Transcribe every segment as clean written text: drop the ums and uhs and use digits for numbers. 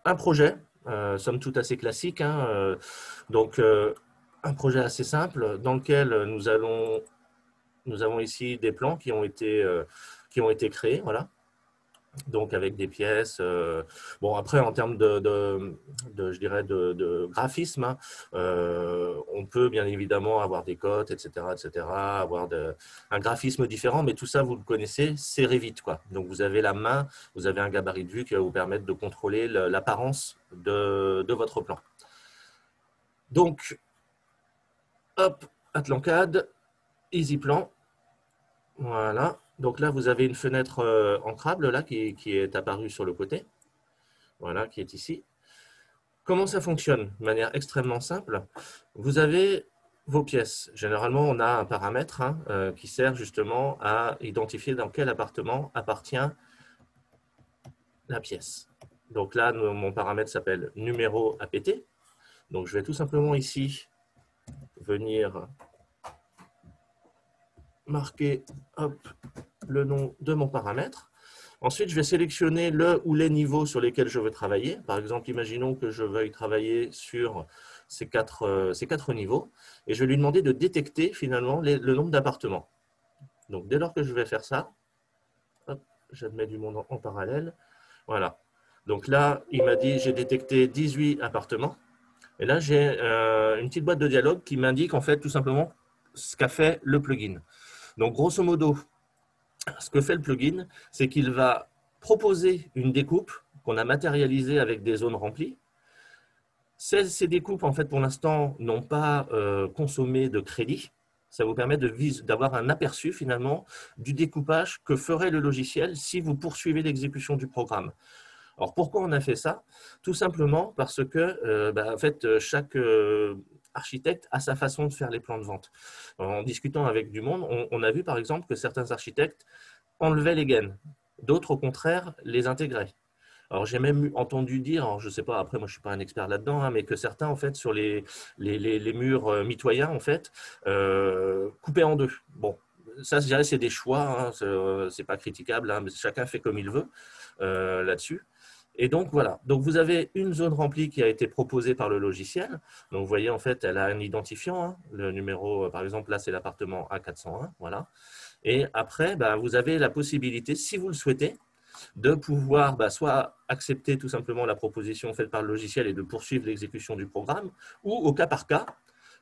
un projet, somme toute assez classique, hein, donc un projet assez simple dans lequel nous avons ici des plans qui ont été créés, voilà. Donc avec des pièces. Bon, après, en termes je dirais de graphisme, hein, on peut bien évidemment avoir des cotes, etc., avoir un graphisme différent, mais tout ça, vous le connaissez, c'est Revit, quoi. Donc vous avez la main, vous avez un gabarit de vue qui va vous permettre de contrôler l'apparence de votre plan. Donc, hop, Atlancad, EasyPlan, voilà. Donc là, vous avez une fenêtre ancrable là, qui est apparue sur le côté. Voilà, qui est ici. Comment ça fonctionne? De manière extrêmement simple. Vous avez vos pièces. Généralement, on a un paramètre hein, qui sert justement à identifier dans quel appartement appartient la pièce. Donc là, mon paramètre s'appelle numéro APT. Donc je vais tout simplement ici venir marquer hop, le nom de mon paramètre. Ensuite, je vais sélectionner le ou les niveaux sur lesquels je veux travailler. Par exemple, imaginons que je veuille travailler sur ces quatre niveaux et je vais lui demander de détecter finalement le nombre d'appartements. Donc, dès lors que je vais faire ça, j'admets du monde en parallèle. Voilà. Donc là, il m'a dit j'ai détecté 18 appartements. Et là, j'ai une petite boîte de dialogue qui m'indique en fait tout simplement ce qu'a fait le plugin. Donc, grosso modo, ce que fait le plugin, c'est qu'il va proposer une découpe qu'on a matérialisée avec des zones remplies. Ces découpes, en fait, pour l'instant, n'ont pas consommé de crédit. Ça vous permet d'avoir un aperçu, finalement, du découpage que ferait le logiciel si vous poursuivez l'exécution du programme. Alors, pourquoi on a fait ça? Tout simplement parce que, en fait, chaque architecte a sa façon de faire les plans de vente. En discutant avec du monde, on a vu, par exemple, que certains architectes enlevaient les gaines. D'autres, au contraire, les intégraient. Alors, j'ai même entendu dire, alors je ne sais pas, après, moi, je ne suis pas un expert là-dedans, hein, mais que certains, en fait, sur les murs mitoyens, en fait, coupaient en deux. Bon, ça, je dirais, c'est des choix, hein, c'est pas critiquable, hein, mais chacun fait comme il veut là-dessus. Et donc, voilà. Donc, vous avez une zone remplie qui a été proposée par le logiciel. Donc, vous voyez, en fait, elle a un identifiant. Hein. Le numéro, par exemple, là, c'est l'appartement A401. Voilà. Et après, vous avez la possibilité, si vous le souhaitez, de pouvoir soit accepter tout simplement la proposition faite par le logiciel et de poursuivre l'exécution du programme, ou au cas par cas,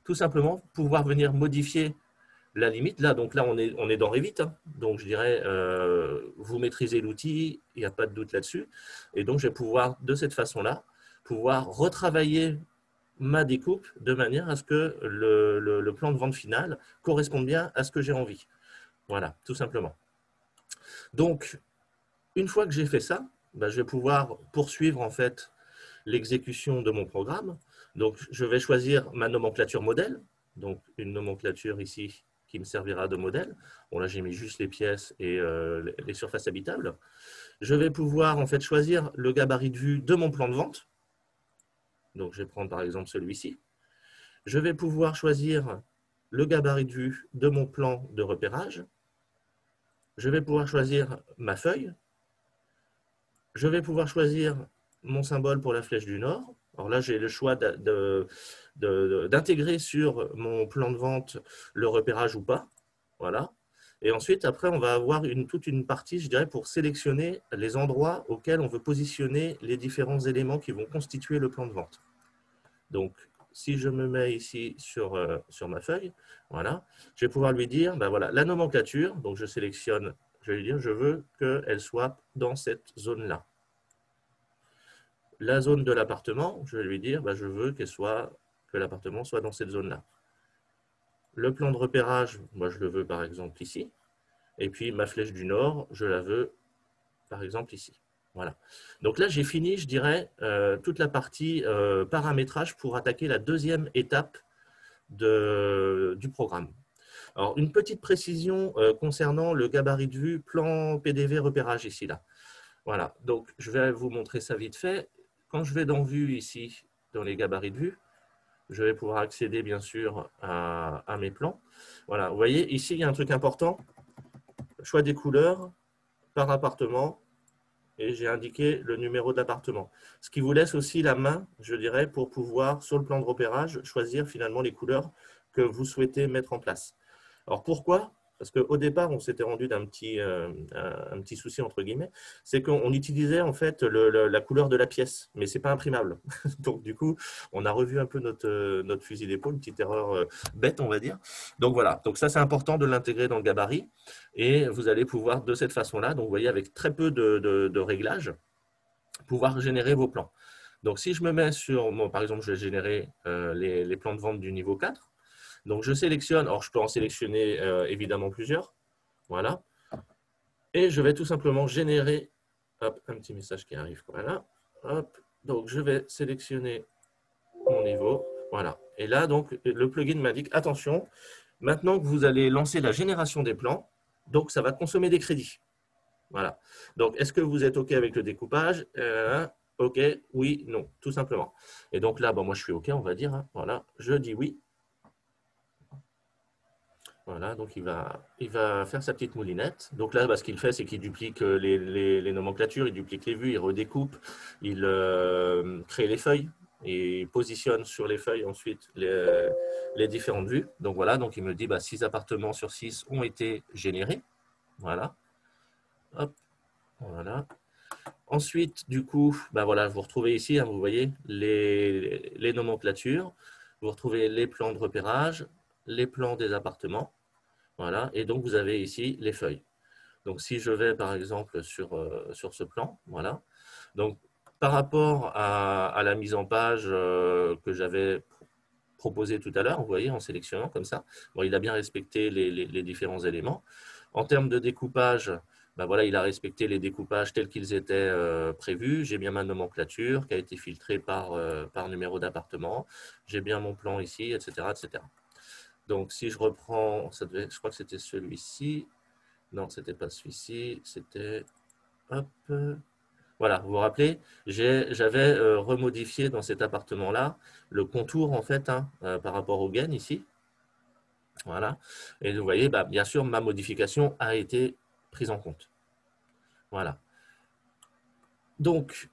tout simplement pouvoir venir modifier la limite. Là, donc là, on est dans Revit, hein. Donc je dirais, vous maîtrisez l'outil, il n'y a pas de doute là-dessus. Et donc, je vais pouvoir, de cette façon-là, pouvoir retravailler ma découpe de manière à ce que le plan de vente final corresponde bien à ce que j'ai envie. Voilà, tout simplement. Donc, une fois que j'ai fait ça, je vais pouvoir poursuivre en fait l'exécution de mon programme. Donc, je vais choisir ma nomenclature modèle. Donc, une nomenclature ici qui me servira de modèle. Bon, là, j'ai mis juste les pièces et les surfaces habitables. Je vais pouvoir en fait choisir le gabarit de vue de mon plan de vente. Donc, je vais prendre par exemple celui-ci. Je vais pouvoir choisir le gabarit de vue de mon plan de repérage. Je vais pouvoir choisir ma feuille. Je vais pouvoir choisir mon symbole pour la flèche du Nord. Alors là, j'ai le choix d'intégrer sur mon plan de vente le repérage ou pas. Voilà. Et ensuite, après, on va avoir toute une partie, je dirais, pour sélectionner les endroits auxquels on veut positionner les différents éléments qui vont constituer le plan de vente. Donc, si je me mets ici sur ma feuille, voilà, je vais pouvoir lui dire, voilà, la nomenclature, donc je sélectionne, je vais lui dire, je veux qu'elle soit dans cette zone-là. La zone de l'appartement, je vais lui dire, je veux que l'appartement soit dans cette zone-là. Le plan de repérage, moi je le veux par exemple ici. Et puis ma flèche du nord, je la veux par exemple ici. Voilà. Donc là, j'ai fini, je dirais, toute la partie paramétrage pour attaquer la deuxième étape du programme. Alors, une petite précision concernant le gabarit de vue, plan PDV repérage ici, là. Voilà, donc je vais vous montrer ça vite fait. Quand je vais dans Vue ici, dans les gabarits de vue, je vais pouvoir accéder bien sûr à mes plans. Voilà, vous voyez, ici, il y a un truc important. Choix des couleurs par appartement. et j'ai indiqué le numéro d'appartement. Ce qui vous laisse aussi la main, je dirais, pour pouvoir, sur le plan de repérage, choisir finalement les couleurs que vous souhaitez mettre en place. Alors pourquoi? Parce qu'au départ, on s'était rendu d'un un petit souci, entre guillemets, c'est qu'on utilisait en fait la couleur de la pièce, mais ce n'est pas imprimable. Donc du coup, on a revu un peu notre fusil d'épaule, une petite erreur bête, on va dire. Donc voilà, donc ça c'est important de l'intégrer dans le gabarit, et vous allez pouvoir de cette façon-là, donc vous voyez, avec très peu de réglages, pouvoir générer vos plans. Donc si je me mets sur, bon, par exemple, je vais générer les plans de vente du niveau 4. Donc, je sélectionne, alors je peux en sélectionner évidemment plusieurs, voilà, et je vais tout simplement générer, hop, un petit message qui arrive, voilà, hop, donc je vais sélectionner mon niveau, voilà, et là, donc, le plugin m'indique, attention, maintenant que vous allez lancer la génération des plans, donc ça va consommer des crédits, voilà. Donc, est-ce que vous êtes OK avec le découpage? OK, oui, non, tout simplement. Et donc là, bon, moi je suis OK, on va dire, hein, voilà, je dis oui. Voilà, donc il va faire sa petite moulinette. Donc là, ce qu'il fait, c'est qu'il duplique les nomenclatures, il duplique les vues, il redécoupe, il crée les feuilles et positionne sur les feuilles ensuite les différentes vues. Donc voilà, donc il me dit 6 appartements sur 6 ont été générés. Voilà. Hop, voilà. Ensuite, du coup, voilà, vous retrouvez ici, hein, vous voyez, les nomenclatures, vous retrouvez les plans de repérage, les plans des appartements. Voilà, et donc vous avez ici les feuilles. Donc si je vais par exemple sur ce plan, voilà. Donc par rapport à la mise en page que j'avais proposée tout à l'heure, vous voyez, en sélectionnant comme ça, bon, il a bien respecté les différents éléments. En termes de découpage, voilà, il a respecté les découpages tels qu'ils étaient prévus. J'ai bien ma nomenclature qui a été filtrée par numéro d'appartement. J'ai bien mon plan ici, etc., etc. Donc, si je reprends, je crois que c'était celui-ci. Non, ce n'était pas celui-ci. C'était, hop, voilà, vous vous rappelez, j'avais remodifié dans cet appartement-là le contour, en fait, hein, par rapport au gain ici. Voilà. Et vous voyez, bien sûr, ma modification a été prise en compte. Voilà. Donc,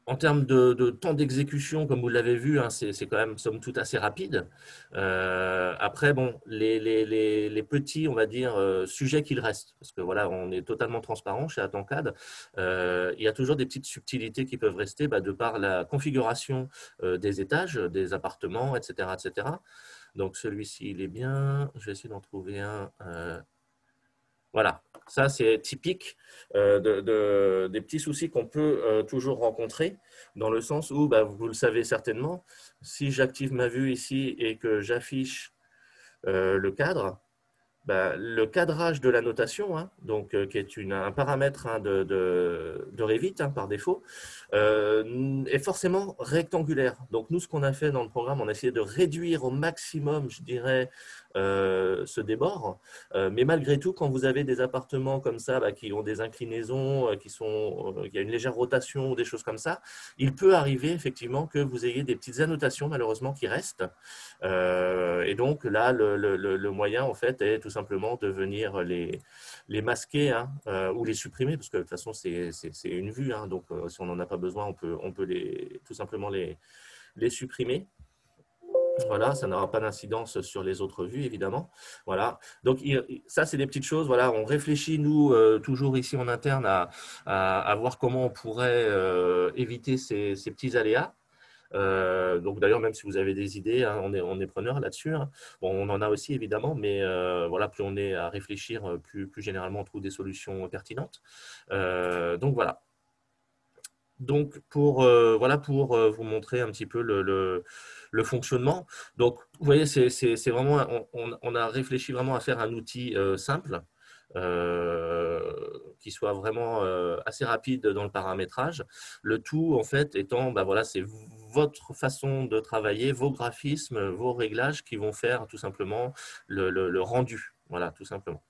en termes de temps d'exécution, comme vous l'avez vu, hein, c'est quand même, somme toute, assez rapide. Après, bon, les petits, on va dire, sujets qu'il reste, parce que voilà, on est totalement transparent chez Atancad, il y a toujours des petites subtilités qui peuvent rester de par la configuration des étages, des appartements, etc., etc. Donc, celui-ci, il est bien. Je vais essayer d'en trouver un. Voilà, ça c'est typique des petits soucis qu'on peut toujours rencontrer, dans le sens où, vous le savez certainement, si j'active ma vue ici et que j'affiche le cadre, le cadrage de la notation, hein, donc, qui est un paramètre, hein, de Revit, hein, par défaut, est forcément rectangulaire. Donc nous, ce qu'on a fait dans le programme, on a essayé de réduire au maximum, je dirais, ce débord. Mais malgré tout, quand vous avez des appartements comme ça, qui ont des inclinaisons, il y a une légère rotation ou des choses comme ça, il peut arriver effectivement que vous ayez des petites annotations malheureusement qui restent. Et donc là, le moyen en fait est tout simplement de venir les masquer, hein, ou les supprimer, parce que de toute façon c'est une vue, hein, donc si on n'en a pas besoin, on peut tout simplement les supprimer. Voilà, ça n'aura pas d'incidence sur les autres vues, évidemment. Voilà. Donc, ça, c'est des petites choses. Voilà, on réfléchit, nous, toujours ici en interne, à voir comment on pourrait éviter ces petits aléas. Donc, d'ailleurs, même si vous avez des idées, hein, on est preneur là-dessus, hein. Bon, on en a aussi, évidemment, mais voilà, plus on est à réfléchir, plus généralement on trouve des solutions pertinentes. Donc, voilà. Donc, voilà, pour vous montrer un petit peu le fonctionnement. Donc, vous voyez, c'est vraiment, on a réfléchi vraiment à faire un outil simple, qui soit vraiment assez rapide dans le paramétrage. Le tout, en fait, étant, voilà, c'est votre façon de travailler, vos graphismes, vos réglages qui vont faire tout simplement le rendu. Voilà, tout simplement.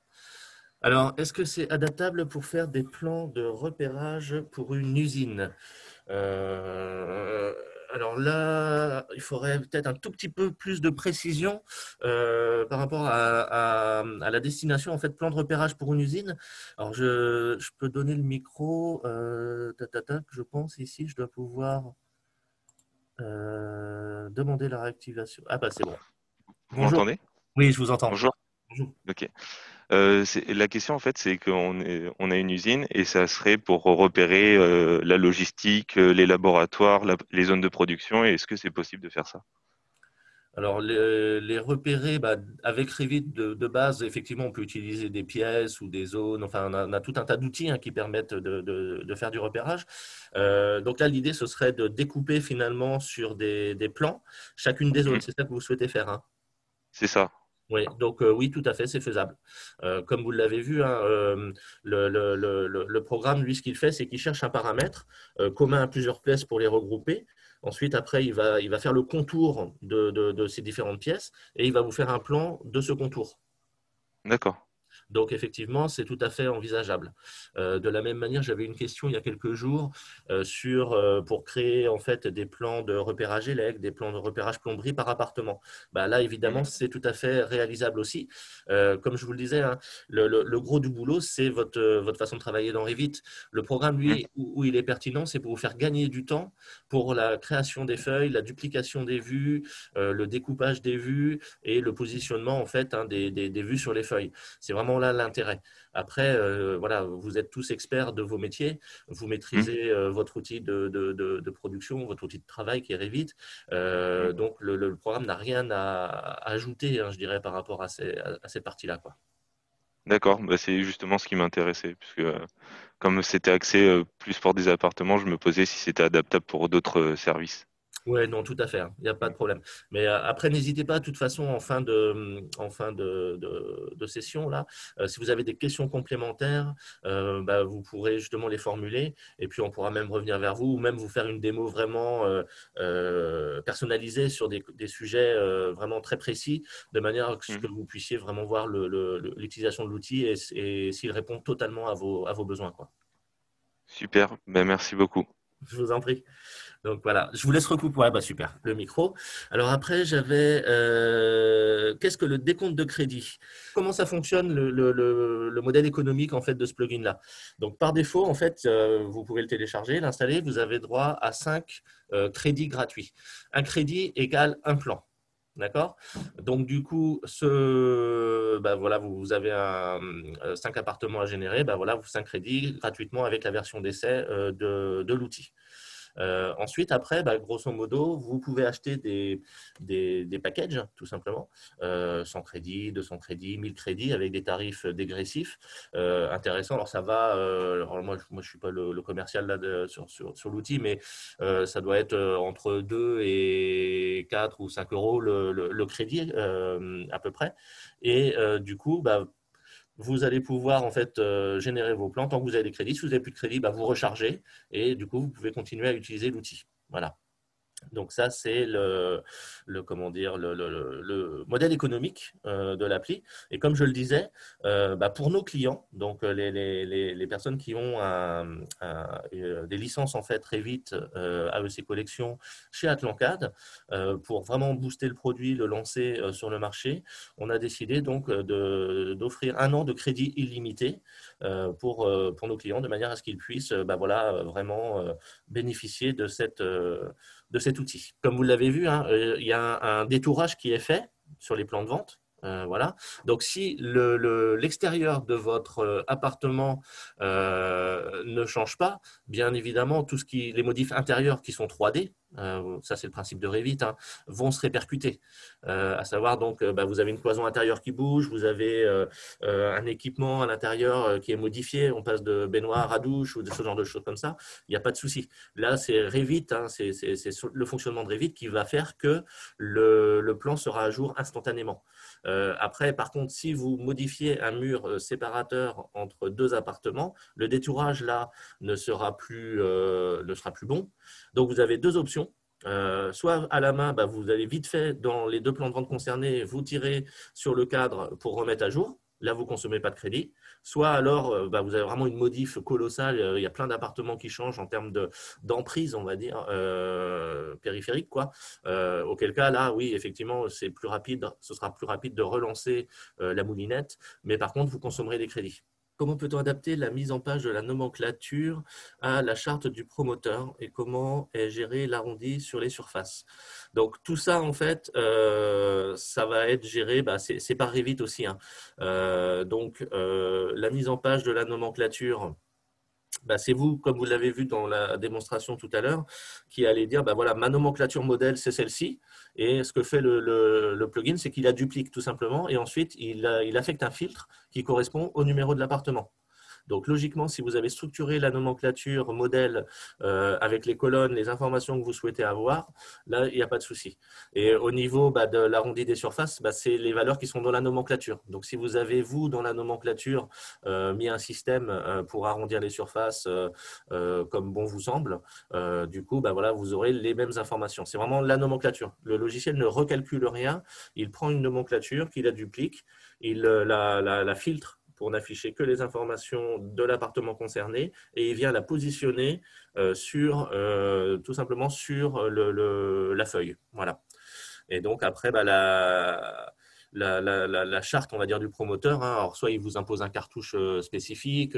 Alors, est-ce que c'est adaptable pour faire des plans de repérage pour une usine? Euh, Alors là, il faudrait peut-être un tout petit peu plus de précision par rapport à la destination, en fait, plan de repérage pour une usine. Alors, je peux donner le micro. Je pense ici, je dois pouvoir demander la réactivation. Ah, bah, c'est bon. Vous Bonjour. m'entendez? Oui, je vous entends. Bonjour. Bonjour. Ok. La question en fait, c'est on a une usine et ça serait pour repérer la logistique, les laboratoires, les zones de production. Et est-ce que c'est possible de faire ça? Alors, les repérer, bah, avec Revit de base, effectivement, on peut utiliser des pièces ou des zones. Enfin, on a tout un tas d'outils hein, qui permettent de faire du repérage. Donc là, l'idée, ce serait de découper finalement sur des plans chacune des zones. Mhm. C'est ça que vous souhaitez faire, hein? C'est ça. Oui, donc oui, tout à fait, c'est faisable. Comme vous l'avez vu, hein, le programme, lui, ce qu'il fait, c'est qu'il cherche un paramètre commun à plusieurs pièces pour les regrouper. Ensuite, après, il va faire le contour de ces différentes pièces et il va vous faire un plan de ce contour. D'accord. Donc, effectivement, c'est tout à fait envisageable. De la même manière, j'avais une question il y a quelques jours pour créer en fait des plans de repérage élect, des plans de repérage plomberie par appartement. Bah, là, évidemment, Mhm. c'est tout à fait réalisable aussi. Comme je vous le disais, hein, le gros du boulot, c'est votre façon de travailler dans Revit. Le programme, Mhm. lui, où il est pertinent, c'est pour vous faire gagner du temps pour la création des feuilles, la duplication des vues, le découpage des vues et le positionnement en fait hein, des vues sur les feuilles. C'est vraiment là l'intérêt. Après, voilà, vous êtes tous experts de vos métiers, vous Mhm. maîtrisez votre outil de production, votre outil de travail qui est Revit. Mhm. Donc, le programme n'a rien à ajouter, hein, je dirais, par rapport à ces parties-là, quoi. D'accord. Bah, c'est justement ce qui m'intéressait, puisque comme c'était axé plus pour des appartements, je me posais si c'était adaptable pour d'autres services. Oui, non, tout à fait, hein, il n'y a pas de Mhm. problème. Mais après, n'hésitez pas, de toute façon, en fin de session, là, si vous avez des questions complémentaires, bah, vous pourrez justement les formuler et puis on pourra même revenir vers vous ou même vous faire une démo vraiment personnalisée sur des sujets vraiment très précis, de manière à ce que Mhm. vous puissiez vraiment voir l'utilisation de l'outil et s'il répond totalement à vos besoins, quoi. Super. Ben, merci beaucoup. Je vous en prie. Donc voilà, je vous laisse recouper. Ouais, bah super, le micro. Alors après, j'avais qu'est-ce que le décompte de crédit? Comment ça fonctionne le modèle économique en fait de ce plugin-là? Donc par défaut, en fait, vous pouvez le télécharger, l'installer. Vous avez droit à 5 crédits gratuits. Un crédit égale un plan. D'accord? Donc, du coup, bah, voilà, vous avez 5 appartements à générer. Bah, voilà, 5 crédits gratuitement avec la version d'essai de l'outil. Ensuite, après, bah, grosso modo, vous pouvez acheter des packages, tout simplement, 100 crédits, 200 crédits, 1000 crédits avec des tarifs dégressifs intéressants. Alors, ça va, alors moi, je ne suis pas le commercial là, sur l'outil, mais ça doit être entre 2 et 4 ou 5 euros le crédit, à peu près. Et du coup, bah, vous allez pouvoir en fait générer vos plans tant que vous avez des crédits. Si vous n'avez plus de crédit, bah, vous rechargez et du coup, vous pouvez continuer à utiliser l'outil. Voilà. Donc ça, c'est comment dire, le modèle économique de l'appli. Et comme je le disais, bah, pour nos clients, donc les personnes qui ont des licences en fait Revit, AEC Collection chez Atlancad, pour vraiment booster le produit, le lancer sur le marché, on a décidé donc d'offrir 1 an de crédit illimité pour nos clients, de manière à ce qu'ils puissent bah, voilà, vraiment bénéficier de cet outil. Comme vous l'avez vu, hein, il y a un détourage qui est fait sur les plans de vente. Voilà. Donc, si l'extérieur de votre appartement ne change pas, bien évidemment, les modifs intérieurs qui sont 3D, ça c'est le principe de Revit, hein, vont se répercuter. À savoir, donc, bah, vous avez une cloison intérieure qui bouge, vous avez un équipement à l'intérieur qui est modifié, on passe de baignoire à douche ou de ce genre de choses comme ça, il n'y a pas de souci. Là, c'est Revit, hein, c'est le fonctionnement de Revit qui va faire que le plan sera à jour instantanément. Après, par contre, si vous modifiez un mur séparateur entre 2 appartements, le détourage là ne sera plus bon. Donc, vous avez 2 options. Soit à la main, bah, vous allez vite fait dans les 2 plans de vente concernés, vous tirez sur le cadre pour remettre à jour. là, vous ne consommez pas de crédit. Soit alors, vous avez vraiment une modif colossale. Il y a plein d'appartements qui changent en termes d'emprise, on va dire, périphérique, quoi. Auquel cas, là, oui, effectivement, c'est plus rapide. Ce sera plus rapide de relancer la moulinette. Mais par contre, vous consommerez des crédits. Comment peut-on adapter la mise en page de la nomenclature à la charte du promoteur et comment est géré l'arrondi sur les surfaces? Donc tout ça, en fait, ça va être géré, c'est par Revit aussi, hein. La mise en page de la nomenclature, c'est vous, comme vous l'avez vu dans la démonstration tout à l'heure, qui allez dire, voilà, ma nomenclature modèle, c'est celle-ci. Et ce que fait le plugin, c'est qu'il la duplique tout simplement. Et ensuite, il affecte un filtre qui correspond au numéro de l'appartement. Donc, logiquement, si vous avez structuré la nomenclature modèle avec les colonnes, les informations que vous souhaitez avoir, là, il n'y a pas de souci. Et au niveau de l'arrondi des surfaces, c'est les valeurs qui sont dans la nomenclature. Donc, si vous avez, vous, dans la nomenclature, mis un système pour arrondir les surfaces comme bon vous semble, du coup, voilà, vous aurez les mêmes informations. C'est vraiment la nomenclature. Le logiciel ne recalcule rien. Il prend une nomenclature, qu'il la duplique, il la filtre pour n'afficher que les informations de l'appartement concerné et il vient la positionner tout simplement sur la feuille. Voilà. Et donc après, la charte, on va dire, du promoteur, hein, alors soit il vous impose un cartouche spécifique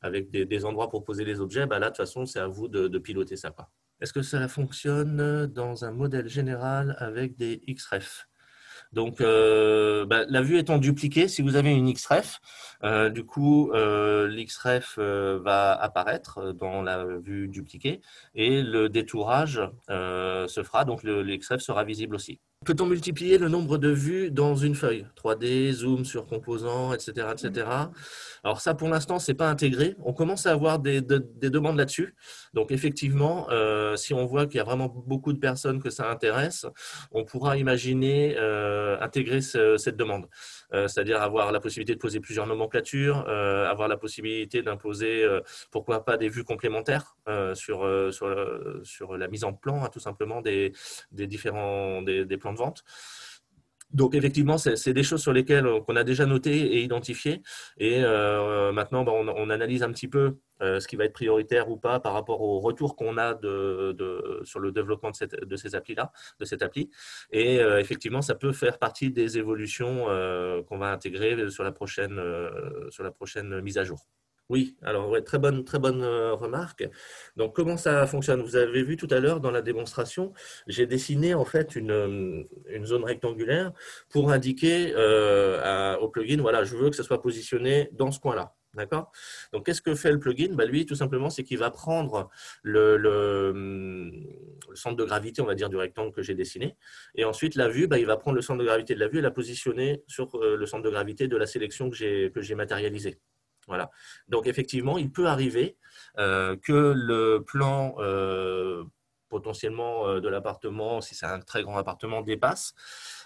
avec des endroits pour poser les objets, là, de toute façon, c'est à vous de piloter ça. Est-ce que ça fonctionne dans un modèle général avec des XREF? Donc, la vue étant dupliquée, si vous avez une XREF, du coup, l'XREF va apparaître dans la vue dupliquée et le détourage se fera, donc l'XREF sera visible aussi. Peut-on multiplier le nombre de vues dans une feuille? 3D, zoom sur composants, etc., etc. Alors ça, pour l'instant, ce n'est pas intégré. On commence à avoir des demandes là-dessus. Donc effectivement, si on voit qu'il y a vraiment beaucoup de personnes que ça intéresse, on pourra imaginer intégrer cette demande. C'est-à-dire avoir la possibilité de poser plusieurs nomenclatures, avoir la possibilité d'imposer, pourquoi pas, des vues complémentaires sur la mise en plan, hein, tout simplement, des plans de vente. Donc effectivement, c'est des choses sur lesquelles qu'on a déjà noté et identifié. Et maintenant, on analyse un petit peu ce qui va être prioritaire ou pas par rapport au retour qu'on a sur le développement de ces applis-là, de cette appli. Et effectivement, ça peut faire partie des évolutions qu'on va intégrer sur la prochaine mise à jour. Oui, alors ouais, très bonne remarque. Donc comment ça fonctionne? Vous avez vu tout à l'heure dans la démonstration, j'ai dessiné en fait une zone rectangulaire pour indiquer au plugin, voilà, je veux que ça soit positionné dans ce coin-là. D'accord? Donc qu'est-ce que fait le plugin? Lui, tout simplement, c'est qu'il va prendre le centre de gravité, on va dire, du rectangle que j'ai dessiné. Et ensuite, la vue, il va prendre le centre de gravité de la vue et la positionner sur le centre de gravité de la sélection que j'ai matérialisée. Voilà. Donc, effectivement, il peut arriver que le plan potentiellement de l'appartement, si c'est un très grand appartement, dépasse.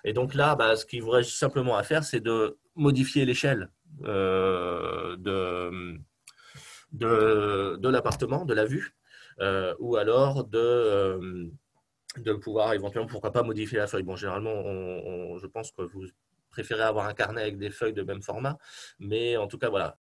Et donc là, ce qu'il vous reste simplement à faire, c'est de modifier l'échelle de l'appartement, de la vue, ou alors de pouvoir éventuellement, pourquoi pas, modifier la feuille. Bon, généralement, je pense que vous préférez avoir un carnet avec des feuilles de même format, mais en tout cas, voilà.